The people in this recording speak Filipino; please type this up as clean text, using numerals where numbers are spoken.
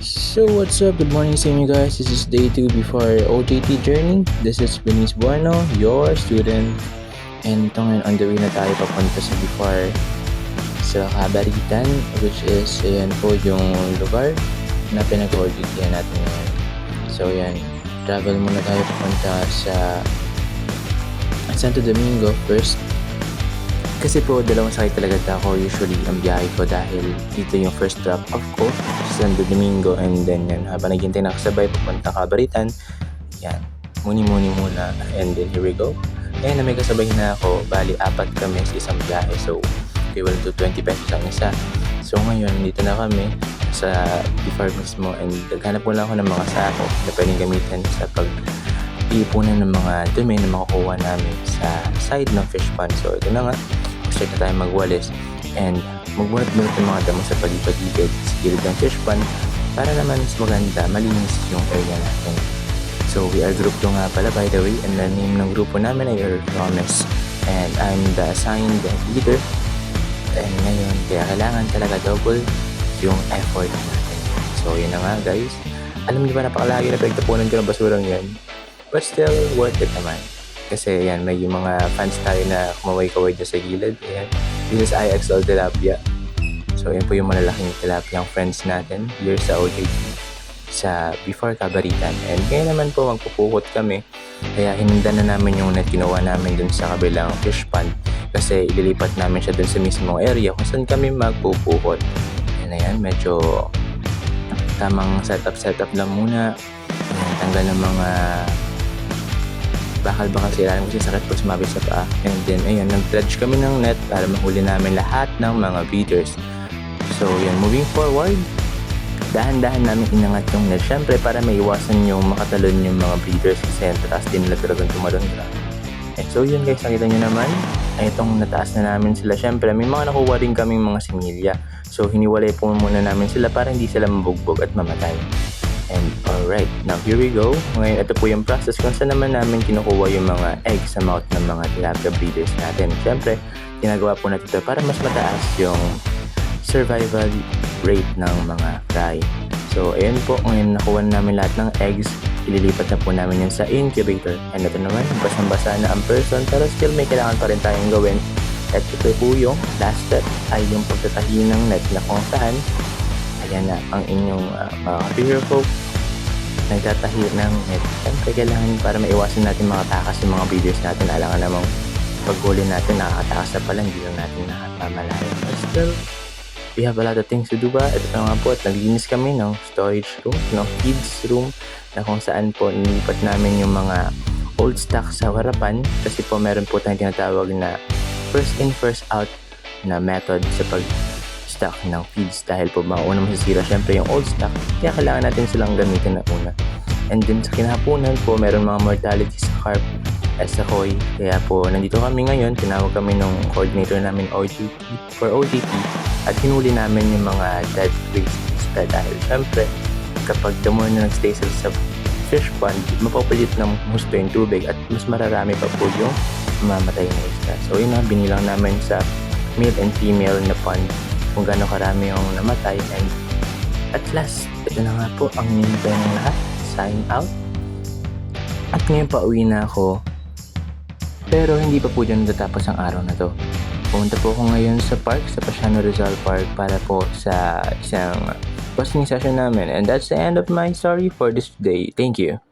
So what's up? Good morning sa inyo guys. This is day 2 before OJT journey. This is Benice Bueno, your student. And ito ngayon on the way na tayo papunta sa before sa Kabaritan, which is ayan po yung lugar na pinag-OJT natin ngayon. So yan, travel muna tayo papunta sa Santo Domingo first. Kasi po, dalawang sakay talaga ako usually ang biyahe ko dahil dito yung first drop off ko sa Santo Domingo, and then yan, habang naghintay na kasabay papunta Kabaritan, yan, muni-muni muna, and then here we go. Kaya na may kasabay na ako, bali 4 kami sa isang biyahe, so equivalent to 20 pesos ang isa. So ngayon, dito na kami sa before mismo, and naghanap muna ako ng mga sako na pwedeng gamitin sa iipunan ng mga dumi na makukuha namin sa side ng fish pond. So ito na nga, start na tayo magwalis and magbunot-bunot ng mga damo sa paligid sa gilid ng fish pond para naman mas maganda, malinis yung area natin. So we are group 2 nga pala, by the way, and the name ng grupo namin ay Romes, and I'm the assigned leader. And ngayon, kaya kailangan talaga double yung effort natin. So yun na nga guys, alam niyo ba napakalagi na pinagtapunan ko ng basurang yan, but still worth it naman. Kasi yan, may yung mga fans tayo na kumaway-kaway dyan sa gilid. Ayan. This is IXL Tilapia. So yan po yung malalaking tilapia ang friends natin here sa OJT sa before Kabaritan. And ngayon naman po magpupukot kami. Kaya hinundan na namin yung net kinuha namin dun sa kabilang fish pond. Kasi ililipat namin siya dun sa mismong area kung saan kami magpupukot. Ayan, medyo tamang setup lang muna. Ayan, tanggal ng mga bakal sila kasi sakit pag sumabit sa paa. And then ayun, nag-dredge kami ng net para mahuli namin lahat ng mga breeders. So yan, moving forward, dahan-dahan namin inangat yung net, syempre para maiwasan yung makatalon yung mga breeders kasi taas din nila talagang tumalon. And so yun guys, nakita nyo naman ay itong nataas na namin sila. Syempre may mga nakuha rin kaming mga similya, so hiniwalay po muna namin sila para hindi sila mabugbog at mamatay. And alright, now here we go. Ngayon, ito po yung process kung saan naman namin kinukuha yung mga eggs sa mouth ng mga tilapia breeders natin. Siyempre, ginagawa po natin ito para mas mataas yung survival rate ng mga fry. So, ayan po, ngayon nakuha namin lahat ng eggs. Ililipat na po namin yan sa incubator. And ito naman, basang-basa na ang person, pero still may kailangan pa rin tayong gawin. At ito po yung last step ay yung pagtatahi ng net na kung saan ayan na ang inyong mga bigger folk nagtatahi ng net. Siyempre kailangan para maiwasan natin mga takas yung mga breeders natin. Alangan namang paghuli natin nakakatakas na pala, hindi lang natin nakapamalayan. But still, we have a lot of things to do ba? Ito nga po, at naglinis kami ng storage room, ng feeds room, na kung saan po nilipat namin yung mga old stock sa harapan kasi po meron po tayong tinatawag na first in first out na method sa stock ng feeds dahil po mauna masisira syempre yung old stock, kaya kailangan natin silang gamitin na una. And then sa kinahaponan po meron mga mortality sa carp at sa koi, kaya po nandito kami ngayon, tinawag kami ng coordinator namin for OJT at hinuli namin yung mga dead waste isda dahil syempre kapag the more na nagstay sa fish pond, mapapalit ng husto yung tubig at mas mararami pa po yung mamatay na isda. So yun na, binilang namin sa male and female na pond kung gaano karami yung namatay. And at last, ito na nga po ang nintay ng lahat. Sign out. At ngayon pa uwi na ako. Pero hindi pa po dyan natatapos ang araw na to. Pumunta po ako ngayon sa park, sa Pasiano Rizal Park para po sa isang posting session namin. And that's the end of my story for this day. Thank you.